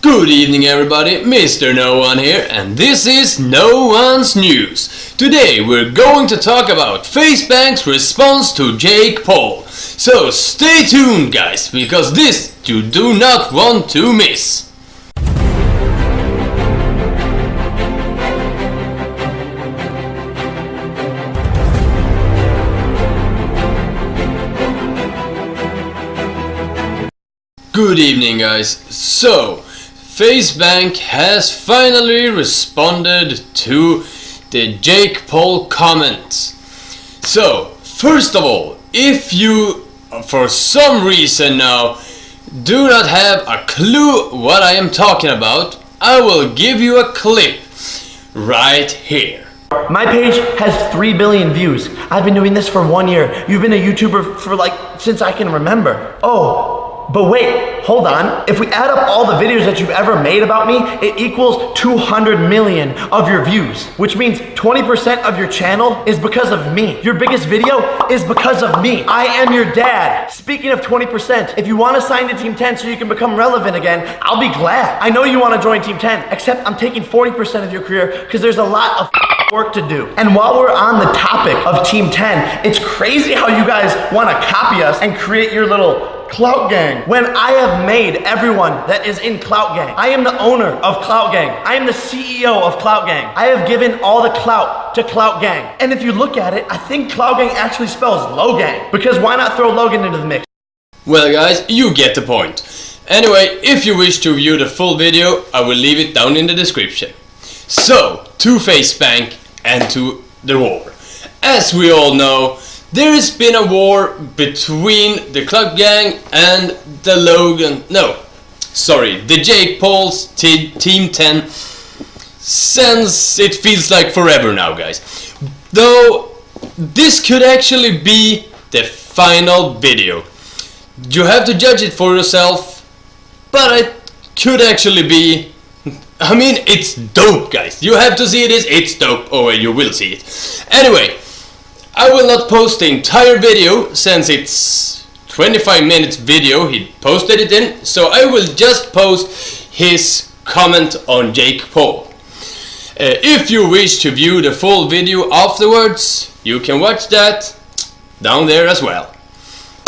Good evening everybody, Mr. No1 here, and this is No1's News. Today we're going to talk about FaZe's response to Jake Paul. So stay tuned guys, because this you do not want to miss. Good evening guys. So FaZe has finally responded to the Jake Paul comments. So first of all, if you for some reason now do not have a clue what I am talking about, I will give you a clip right here. My page has 3 billion views. I've been doing this for 1 year. You've been a YouTuber for since I can remember. But wait, hold on. If we add up all the videos that you've ever made about me, it equals 200 million of your views, which means 20% of your channel is because of me. Your biggest video is because of me. I am your dad. Speaking of 20%, if you want to sign to Team 10 so you can become relevant again, I'll be glad. I know you want to join Team 10, except I'm taking 40% of your career because there's a lot of work to do. And while we're on the topic of Team 10, it's crazy how you guys want to copy us and create your little Clout Gang, when I have made everyone that is in Clout Gang. I am the owner of Clout Gang. I am the CEO of Clout Gang. I have given all the clout to Clout Gang. And if you look at it, I think Clout Gang actually spells Logang, because why not throw Logan into the mix? Well guys, you get the point. Anyway, if you wish to view the full video, I will leave it down in the description. So, to FaZe and to the war. As we all know, there has been a war between the Clout Gang and the Jake Paul's Team 10 since it feels like forever now guys. Though this could actually be the final video. You have to judge it for yourself, but it could actually be, I mean, it's dope guys. You have to see this, it's dope, or you will see it. Anyway, I will not post the entire video since it's 25 minutes video he posted it in, so I will just post his comment on Jake Paul. If you wish to view the full video afterwards, you can watch that down there as well.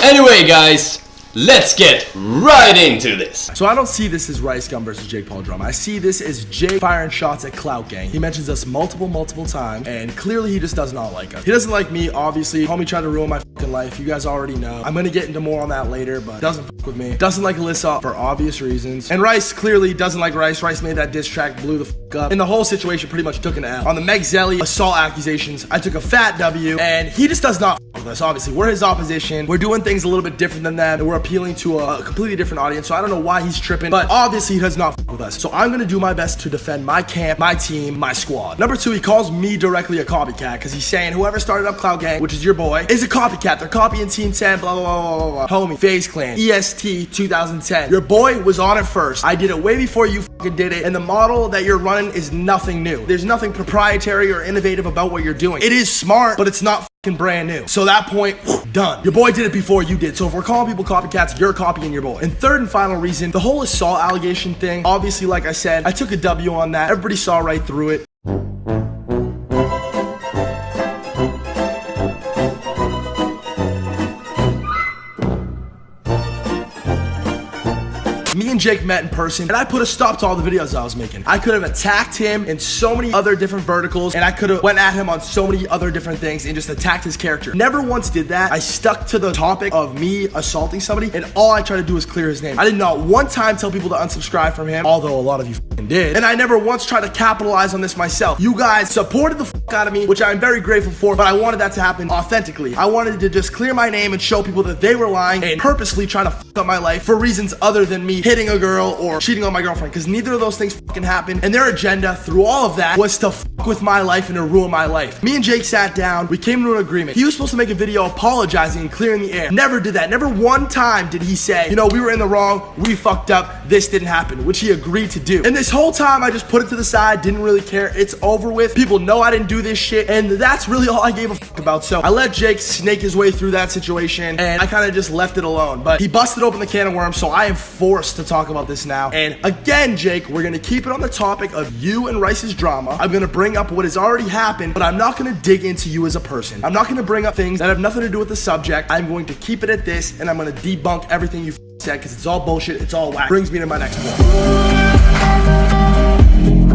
Anyway guys, let's get right into this. So I don't see this as Rice Gum versus Jake Paul drama. I see this as Jake firing shots at Clout Gang. He mentions us multiple times, and clearly he just does not like us. He doesn't like me, obviously. Homie tried to ruin my fucking life. You guys already know. I'm gonna get into more on that later, but doesn't fuck with me. Doesn't like Alyssa for obvious reasons. And Rice clearly doesn't like Rice. Rice made that diss track, blew the fuck up. And the whole situation pretty much took an L. On the Meg Zelly assault accusations, I took a fat W, and he just does not fuck with us, obviously. We're his opposition. We're doing things a little bit different than them, and we're appealing to a completely different audience, so I don't know why he's tripping, but obviously he does not f with us. So I'm gonna do my best to defend my camp, my team, my squad. Number 2, he calls me directly a copycat because he's saying whoever started up Clout Gang, which is your boy, is a copycat. They're copying Team 10, blah blah blah blah blah. Homie, FaZe Clan, EST 2010. Your boy was on it first. I did it way before you fucking did it, and the model that you're running is nothing new. There's nothing proprietary or innovative about what you're doing. It is smart, but it's not brand new. So that point, done. Your boy did it before you did. So if we're calling people copycats, you're copying your boy. And third and final reason, the whole assault allegation thing, obviously, like I said, I took a W on that. Everybody saw right through it. Me and Jake met in person, and I put a stop to all the videos I was making. I could have attacked him in so many other different verticals, and I could have went at him on so many other different things and just attacked his character. Never once did that. I stuck to the topic of me assaulting somebody, and all I tried to do was clear his name. I did not one time tell people to unsubscribe from him, although a lot of you fucking did. And I never once tried to capitalize on this myself. You guys supported the fuck out of me, which I'm very grateful for, but I wanted that to happen authentically. I wanted to just clear my name and show people that they were lying and purposely trying to fuck up my life for reasons other than me hitting a girl or cheating on my girlfriend, because neither of those things fucking happened, and their agenda through all of that was to fuck with my life and to ruin my life. Me and Jake sat down, we came to an agreement. He was supposed to make a video apologizing and clearing the air. Never did that. Never one time did he say, you know, we were in the wrong, we fucked up, this didn't happen, which he agreed to do. And this whole time I just put it to the side, didn't really care. It's over with. People know I didn't do this shit, and that's really all I gave a fuck about. So I let Jake snake his way through that situation, and I kind of just left it alone. But he busted open the can of worms, so I am forced to talk about this now. And again, Jake, we're gonna keep it on the topic of you and Rice's drama. I'm gonna bring up what has already happened, but I'm not gonna dig into you as a person. I'm not gonna bring up things that have nothing to do with the subject. I'm going to keep it at this, and I'm gonna debunk everything you said, because it's all bullshit, it's all whack. Brings me to my next point.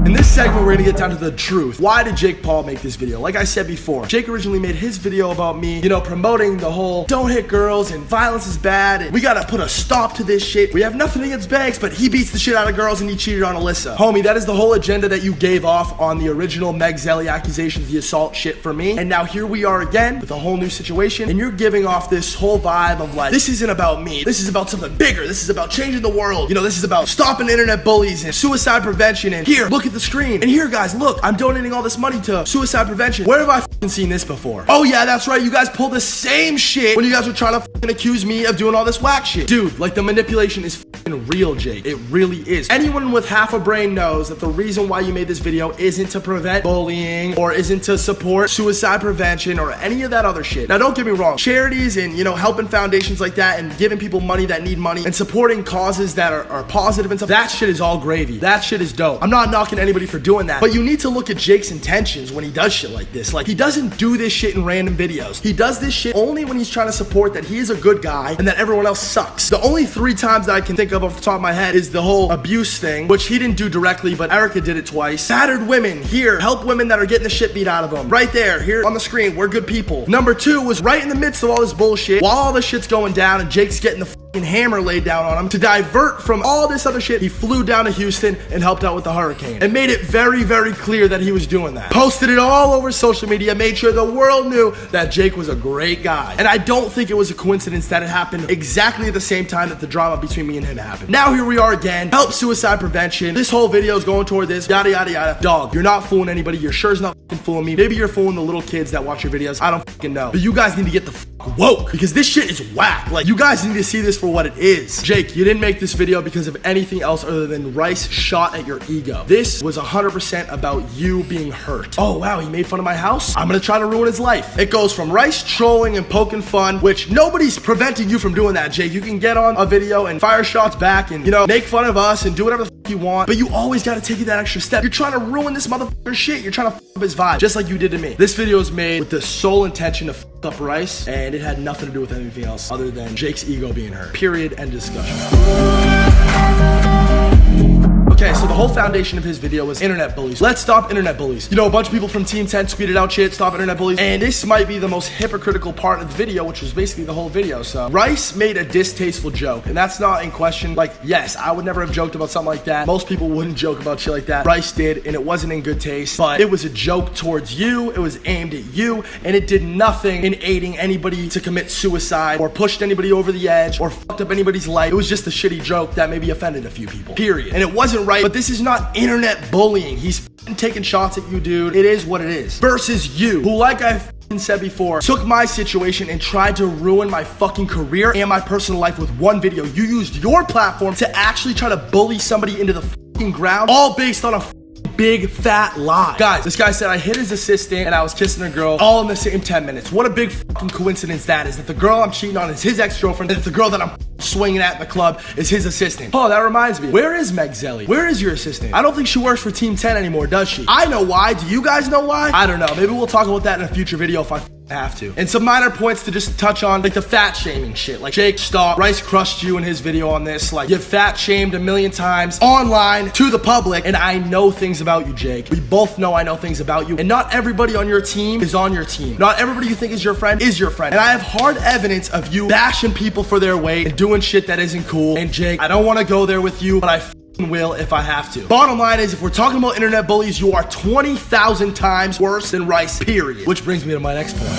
In this segment, we're gonna get down to the truth. Why did Jake Paul make this video? Like I said before, Jake originally made his video about me, you know, promoting the whole don't hit girls and violence is bad and we gotta put a stop to this shit. We have nothing against Banks, but he beats the shit out of girls and he cheated on Alyssa. Homie, that is the whole agenda that you gave off on the original Meg Zelly accusations, the assault shit for me. And now here we are again with a whole new situation, and you're giving off this whole vibe of like, this isn't about me. This is about something bigger. This is about changing the world. You know, this is about stopping internet bullies and suicide prevention. And here, look at the screen. And here, guys, look, I'm donating all this money to suicide prevention. Where have I fucking seen this before? Oh yeah, that's right. You guys pulled the same shit when you guys were trying to fucking accuse me of doing all this whack shit. Dude, like the manipulation is fucking real, Jake. It really is. Anyone with half a brain knows that the reason why you made this video isn't to prevent bullying or isn't to support suicide prevention or any of that other shit. Now, don't get me wrong. Charities and, you know, helping foundations like that and giving people money that need money and supporting causes that are positive and stuff, that shit is all gravy. That shit is dope. I'm not knocking anybody for doing that, but you need to look at Jake's intentions when he does shit like this. Like, he doesn't do this shit in random videos. He does this shit only when he's trying to support that he is a good guy and that everyone else sucks. The only 3 times that I can think of off the top of my head is the whole abuse thing, which he didn't do directly, but Erica did it twice. Battered women, here, help women that are getting the shit beat out of them. Right there, here on the screen, we're good people. Number 2 was right in the midst of all this bullshit, while all this shit's going down and Jake's getting the fucking hammer laid down on him, to divert from all this other shit, he flew down to Houston and helped out with the hurricane and made it very, very clear that he was doing that. Posted it all over social media, made sure the world knew that Jake was a great guy. And I don't think it was a coincidence that it happened exactly at the same time that the drama between me and him happened. Now here we are again, help suicide prevention. This whole video is going toward this, yada, yada, yada. Dog, you're not fooling anybody. You're sure as not fucking fooling me. Maybe you're fooling the little kids that watch your videos. I don't fucking know. But you guys need to get the fuck woke, because this shit is whack. Like, you guys need to see this for what it is. Jake, you didn't make this video because of anything else other than Rice shot at your ego. This was 100% about you being hurt. Oh wow, he made fun of my house? I'm gonna try to ruin his life. It goes from Rice trolling and poking fun, which nobody's preventing you from doing that, Jake. You can get on a video and fire shots back and, you know, make fun of us and do whatever the fuck you want, but you always gotta take it that extra step. You're trying to ruin this motherfucker's shit. You're trying to fuck up his vibe, just like you did to me. This video is made with the sole intention to fuck up Rice, and it had nothing to do with anything else other than Jake's ego being hurt. Period. End discussion. Okay, so the whole foundation of his video was internet bullies. Let's stop internet bullies. You know, a bunch of people from Team 10 tweeted out shit, stop internet bullies. And this might be the most hypocritical part of the video, which was basically the whole video. So Rice made a distasteful joke, and that's not in question. Like, yes, I would never have joked about something like that. Most people wouldn't joke about shit like that. Rice did, and it wasn't in good taste. But it was a joke towards you. It was aimed at you, and it did nothing in aiding anybody to commit suicide or pushed anybody over the edge or fucked up anybody's life. It was just a shitty joke that maybe offended a few people. Period. And it wasn't right, but this is not internet bullying. He's taking shots at you, dude. It is what it is. Versus you, who, like I said before, took my situation and tried to ruin my fucking career and my personal life with one video. You used your platform to actually try to bully somebody into the fucking ground, all based on a big fat lie. Guys, this guy said I hit his assistant and I was kissing a girl all in the same 10 minutes. What a big fucking coincidence that is, that the girl I'm cheating on is his ex-girlfriend and that the girl that I'm swinging at in the club is his assistant. Oh, that reminds me. Where is Meg Zelly? Where is your assistant? I don't think she works for Team 10 anymore, does she? I know why. Do you guys know why? I don't know. Maybe we'll talk about that in a future video if I have to. And some minor points to just touch on, like the fat shaming shit. Like, Jake, stop. Rice crushed you in his video on this. Like, you've fat shamed a million times online to the public, and I know things about you, Jake. We both know I know things about you, and not everybody on your team is on your team. Not everybody you think is your friend is your friend. And I have hard evidence of you bashing people for their weight and doing shit that isn't cool. And Jake, I don't want to go there with you, but I will if I have to. Bottom line is, if we're talking about internet bullies, you are 20,000 times worse than Rice, period. Which brings me to my next point.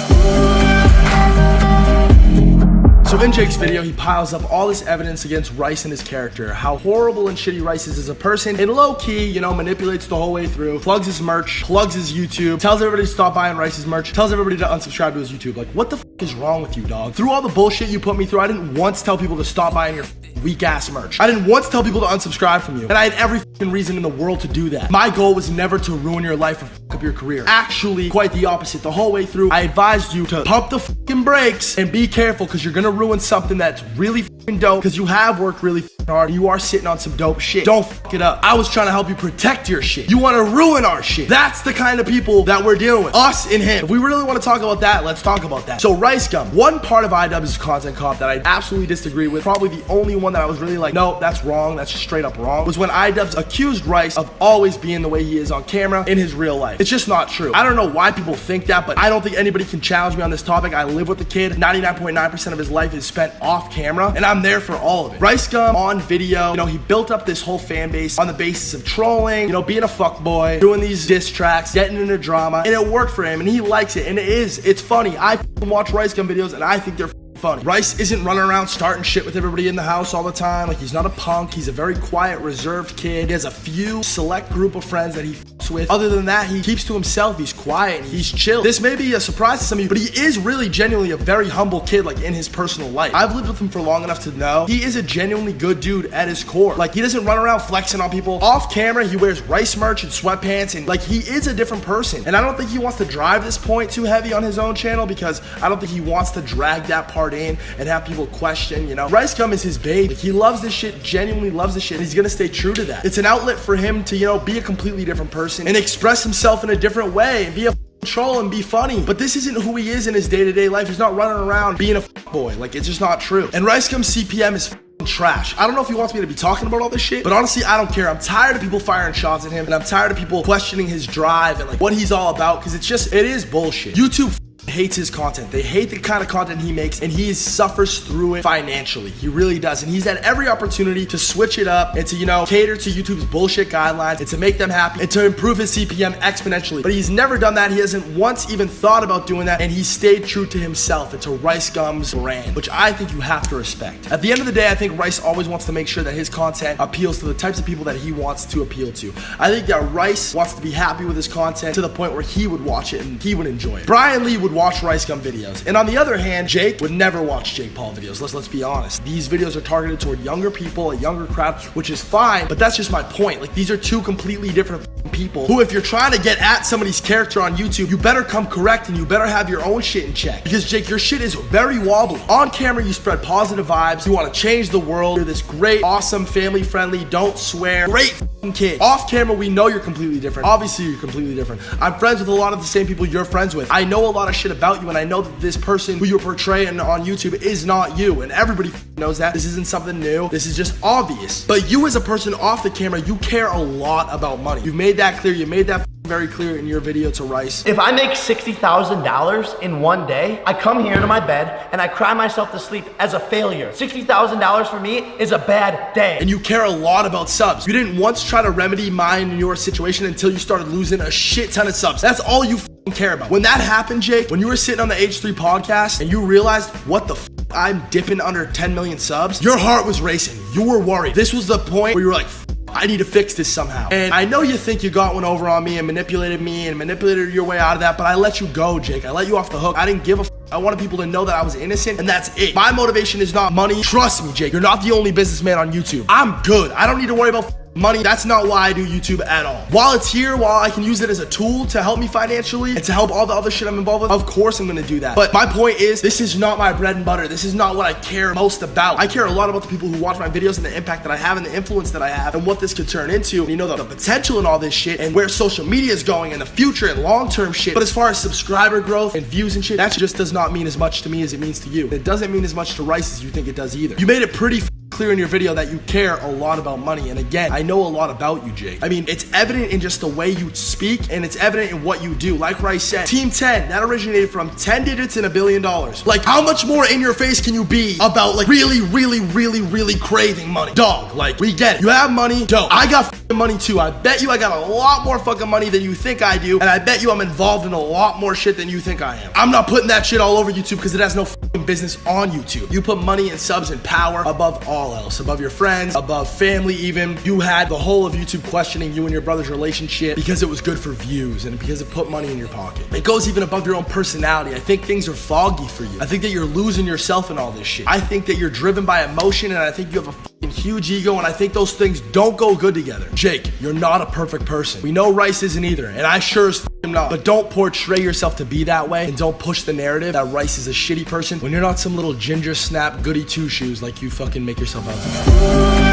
So in Jake's video, he piles up all this evidence against Rice and his character, how horrible and shitty Rice is as a person, and low-key, you know, manipulates the whole way through, plugs his merch, plugs his YouTube, tells everybody to stop buying Rice's merch, tells everybody to unsubscribe to his YouTube. Like, what the f is wrong with you, dog? Through all the bullshit you put me through, I didn't once tell people to stop buying your weak ass merch. I didn't once tell people to unsubscribe from you, and I had every fucking reason in the world to do that. My goal was never to ruin your life or fuck up your career. Actually, quite the opposite. The whole way through, I advised you to pump the fucking brakes and be careful, because you're gonna ruin something that's really fucking dope, because you have worked really fucking hard. You are sitting on some dope shit. Don't fuck it up. I was trying to help you protect your shit. You want to ruin our shit. That's the kind of people that we're dealing with. Us and him. If we really want to talk about that, let's talk about that. So Rice Gum, one part of IW's content comp that I absolutely disagree with, probably the only one that I was really like, no, that's wrong, that's just straight up wrong, was when IW's accused Rice of always being the way he is on camera in his real life. It's just not true. I don't know why people think that, but I don't think anybody can challenge me on this topic. I live with the kid. 99.9% of his life is spent off camera, and I'm there for all of it. Rice Gum on video, you know, he built up this whole fan base on the basis of trolling, you know, being a fuckboy, doing these diss tracks, getting into drama, and it worked for him, and he likes it, and it's funny. I watch Rice Gum videos, and I think they're funny. Rice isn't running around starting shit with everybody in the house all the time. Like, he's not a punk. He's a very quiet, reserved kid. He has a few select group of friends that he fucks with. Other than that, he keeps to himself. He's quiet and he's chill. This may be a surprise to some of you, but he is really genuinely a very humble kid, like, in his personal life. I've lived with him for long enough to know he is a genuinely good dude at his core. Like, he doesn't run around flexing on people. Off camera, he wears Rice merch and sweatpants, and like, he is a different person. And I don't think he wants to drive this point too heavy on his own channel, because I don't think he wants to drag that part in and have people question, you know. Rice Gum is his baby. Like, he loves this shit, genuinely loves this shit, and he's gonna stay true to that. It's an outlet for him to, you know, be a completely different person and express himself in a different way and be a troll and be funny. But this isn't who he is in his day-to-day life. He's not running around being a boy. Like, it's just not true. And Rice Gum's CPM is trash. I don't know if he wants me to be talking about all this shit, but honestly, I don't care. I'm tired of people firing shots at him, and I'm tired of people questioning his drive and like what he's all about, because it is bullshit. YouTube hates his content. They hate the kind of content he makes, and he suffers through it financially. He really does. And he's had every opportunity to switch it up and to, you know, cater to YouTube's bullshit guidelines and to make them happy and to improve his CPM exponentially. But he's never done that. He hasn't once even thought about doing that, and he stayed true to himself and to Rice Gum's brand, which I think you have to respect. At the end of the day, I think Rice always wants to make sure that his content appeals to the types of people that he wants to appeal to. I think that Rice wants to be happy with his content to the point where he would watch it and he would enjoy it. Brian Lee would watch Rice Gum videos, and on the other hand, Jake would never watch Jake Paul videos. Let's be honest. These videos are targeted toward younger people, a younger crowd, which is fine, but that's just my point. Like, these are two completely different people who, if you're trying to get at somebody's character on YouTube, you better come correct and you better have your own shit in check, because Jake, your shit is very wobbly. On camera, you spread positive vibes, you want to change the world, you're this great, awesome, family friendly, don't swear, great kid. Off camera, we know you're completely different. Obviously, you're completely different. I'm friends with a lot of the same people you're friends with. I know a lot of shit about you, and I know that this person who you're portraying on YouTube is not you, and everybody knows that. This isn't something new. This is just obvious. But you, as a person off the camera, you care a lot about money. You've made that clear. You made that very clear in your video to Rice. If I make $60,000 in one day, I come here to my bed and I cry myself to sleep as a failure. $60,000 for me is a bad day. And you care a lot about subs. You didn't once try to remedy mine and your situation until you started losing a shit ton of subs. That's all you care about. When that happened, Jake, when you were sitting on the H3 podcast and you realized, what the I'm dipping under 10 million subs, your heart was racing. You were worried. This was the point where you were like, I need to fix this somehow. And I know you think you got one over on me and manipulated your way out of that, but I let you go, Jake. I let you off the hook. I didn't give a I wanted people to know that I was innocent, and that's it. My motivation is not money. Trust me, Jake, you're not the only businessman on YouTube. I'm good. I don't need to worry about money. That's not why I do YouTube at all. While it's here, while I can use it as a tool to help me financially and to help all the other shit I'm involved with, of course I'm gonna do that. But my point is, this is not my bread and butter. This is not what I care most about. I care a lot about the people who watch my videos and the impact that I have and the influence that I have and what this could turn into. And you know, the potential in all this shit and where social media is going in the future and long-term shit. But as far as subscriber growth and views and shit, that just does not mean as much to me as it means to you. It doesn't mean as much to Rice as you think it does either. You made it pretty clear in your video that you care a lot about money, and again, I know a lot about you, Jake. I mean, it's evident in just the way you speak, and it's evident in what you do. Like Rice said, Team 10, that originated from 10 digits and $1 billion. Like, how much more in your face can you be about, like, really craving money? Dog, like, we get it. You have money, dope. I got money too. I bet you I got a lot more fucking money than you think I do, and I bet you I'm involved in a lot more shit than you think I am. I'm not putting that shit all over YouTube because it has no fucking business on YouTube. You put money and subs and power above all else, above your friends, above family even. You had the whole of YouTube questioning you and your brother's relationship because it was good for views and because it put money in your pocket. It goes even above your own personality. I think things are foggy for you. I think that you're losing yourself in all this shit. I think that you're driven by emotion, and I think you have a fucking huge ego, and I think those things don't go good together. Jake, you're not a perfect person. We know Rice isn't either, and I sure as fucking not. But don't portray yourself to be that way, and don't push the narrative that Rice is a shitty person when you're not some little ginger snap goody two-shoes like you fucking make yourself out to be.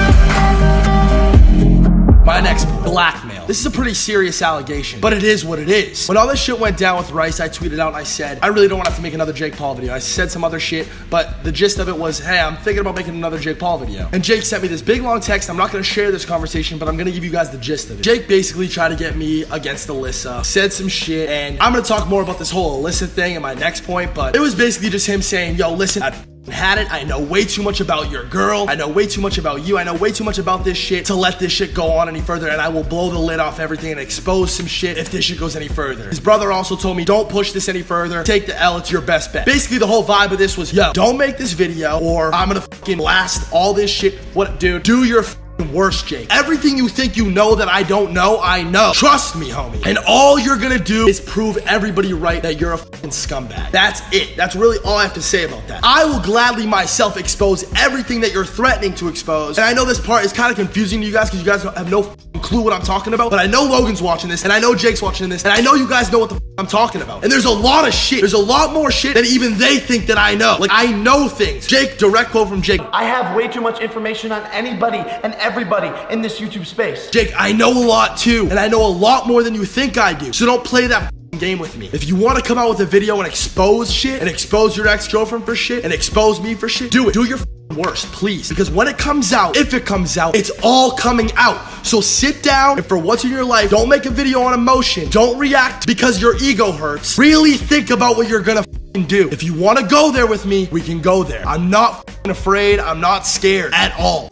My next point, blackmail. This is a pretty serious allegation, but it is what it is. When all this shit went down with Rice, I tweeted out and I said, I really don't want to have to make another Jake Paul video. I said some other shit, but the gist of it was, hey, I'm thinking about making another Jake Paul video. And Jake sent me this big long text. I'm not going to share this conversation, but I'm going to give you guys the gist of it. Jake basically tried to get me against Alyssa, said some shit, and I'm going to talk more about this whole Alyssa thing in my next point, but it was basically just him saying, yo, listen, I had it. I know way too much about your girl. I know way too much about you. I know way too much about this shit to let this shit go on any further, and I will blow the lid off everything and expose some shit if this shit goes any further. His brother also told me, don't push this any further. Take the L. It's your best bet. Basically, the whole vibe of this was, yo, don't make this video or I'm gonna fucking blast all this shit. What, dude? Do your worst, Jake. Everything you think you know that I don't know, I know. Trust me, homie. And all you're gonna do is prove everybody right that you're a fucking scumbag. That's it. That's really all I have to say about that. I will gladly myself expose everything that you're threatening to expose. And I know this part is kind of confusing to you guys because you guys have no clue what I'm talking about, but I know Logan's watching this, and I know Jake's watching this, and I know you guys know what the I'm talking about. And there's a lot of shit. There's a lot more shit than even they think that I know. Like, I know things. Jake, direct quote from Jake. I have way too much information on anybody and everybody in this YouTube space. Jake, I know a lot too, and I know a lot more than you think I do. So don't play that game with me. If you want to come out with a video and expose shit, and expose your ex-girlfriend for shit, and expose me for shit, do it. Do your worst, please. Because when it comes out, if it comes out, it's all coming out. So sit down, and for once in your life, don't make a video on emotion. Don't react because your ego hurts. Really think about what you're gonna do. If you want to go there with me, we can go there. I'm not afraid. I'm not scared at all.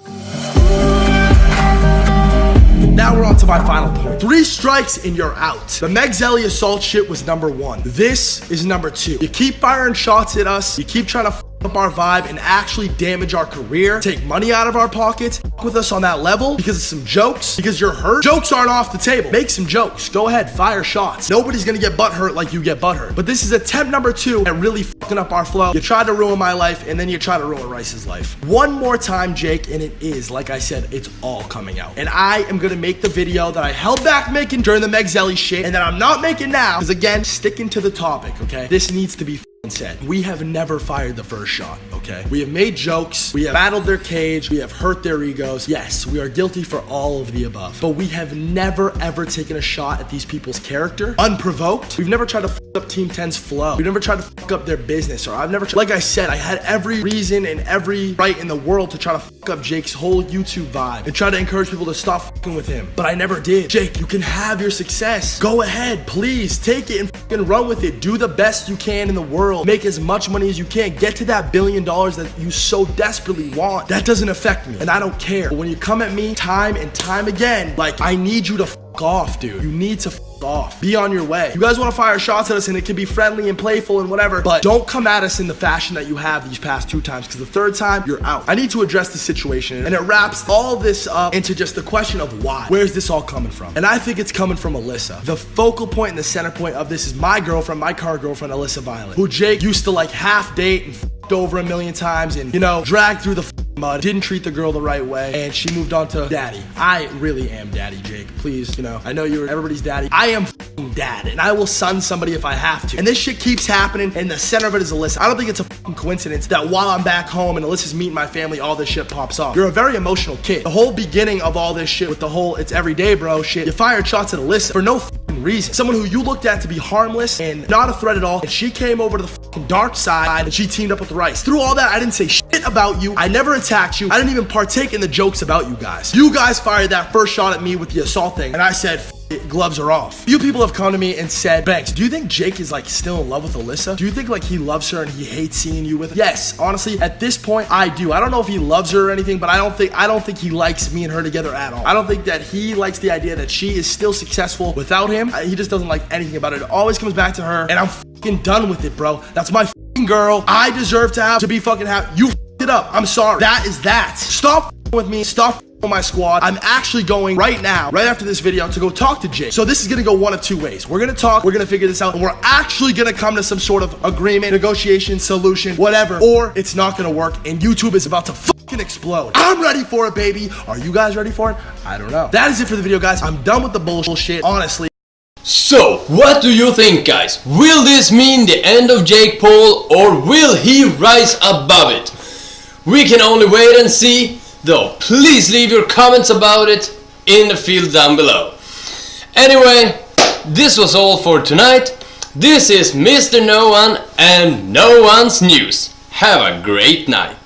Now we're on to my final point. 3 strikes and you're out. The Meg Zelly assault shit was number 1. This is number 2. You keep firing shots at us. You keep trying to up our vibe and actually damage our career, take money out of our pockets, with us on that level because of some jokes, because you're hurt. Jokes aren't off the table. Make some jokes. Go ahead, fire shots. Nobody's gonna get butthurt like you get butthurt. But this is attempt number 2 at really fucking up our flow. You try to ruin my life, and then you try to ruin Rice's life. One more time, Jake, and it is, like I said, it's all coming out. And I am gonna make the video that I held back making during the Meg Zelly shit, and that I'm not making now, because again, sticking to the topic, okay? This needs to be said. We have never fired the first shot, okay? We have made jokes, we have battled their cage, we have hurt their egos. Yes, we are guilty for all of the above, but we have never ever taken a shot at these people's character unprovoked. We've never tried to fuck up Team 10's flow. We've never tried to fuck up their business, or I've never like I said, I had every reason and every right in the world to try to fuck up Jake's whole YouTube vibe and try to encourage people to stop fucking with him, but I never did. Jake, you can have your success. Go ahead, please take it and fucking run with it. Do the best you can in the world. Make as much money as you can. Get to that $1 billion that you so desperately want. That doesn't affect me, and I don't care. But when you come at me time and time again, like, I need you to fuck off, dude. You need to fuck off. Be on your way. You guys want to fire shots at us, and it can be friendly and playful and whatever, but don't come at us in the fashion that you have these past 2 times, because the 3rd time, you're out. I need to address the situation, and it wraps all this up into just the question of why. Where's this all coming from? And I think it's coming from Alyssa. The focal point and the center point of this is my girlfriend, my car girlfriend, Alyssa Violet, who Jake used to like half date and over 1 million times and, you know, dragged through the mud, didn't treat the girl the right way, and she moved on to daddy. I really am daddy, Jake. Please, you know, I know you're everybody's daddy. I am dad, and I will son somebody if I have to. And this shit keeps happening, and the center of it is Alyssa. I don't think it's a coincidence that while I'm back home and Alyssa's meeting my family, all this shit pops off. You're a very emotional kid. The whole beginning of all this shit with the whole it's everyday bro shit, you fired shots at Alyssa for no reason. Someone who you looked at to be harmless and not a threat at all, and she came over to the dark side and she teamed up with Rice. Through all that, I didn't say shit shit about you. I never attacked you. I didn't even partake in the jokes about you guys. You guys fired that first shot at me with the assault thing, and I said, gloves are off. Few people have come to me and said, Banks, do you think Jake is like still in love with Alyssa? Do you think like he loves her and he hates seeing you with her? Yes, honestly, at this point, I do. I don't know if he loves her or anything, but I don't think he likes me and her together at all. I don't think that he likes the idea that she is still successful without him. He just doesn't like anything about it. It always comes back to her, and I'm fucking done with it, bro. That's my fucking girl. I deserve to be fucking happy. You it up. I'm sorry. That is that. Stop with me. Stop with my squad. I'm actually going right now, right after this video, to go talk to Jake. So this is gonna go one of two ways. We're gonna talk, we're gonna figure this out, and we're actually gonna come to some sort of agreement, negotiation, solution, whatever, or it's not gonna work, and YouTube is about to fucking explode. I'm ready for it, baby. Are you guys ready for it? I don't know. That is it for the video, guys. I'm done with the bullshit, honestly. So, what do you think, guys? Will this mean the end of Jake Paul, or will he rise above it? We can only wait and see, though please leave your comments about it in the field down below. Anyway, this was all for tonight. This is Mr. No1 and No One's News. Have a great night.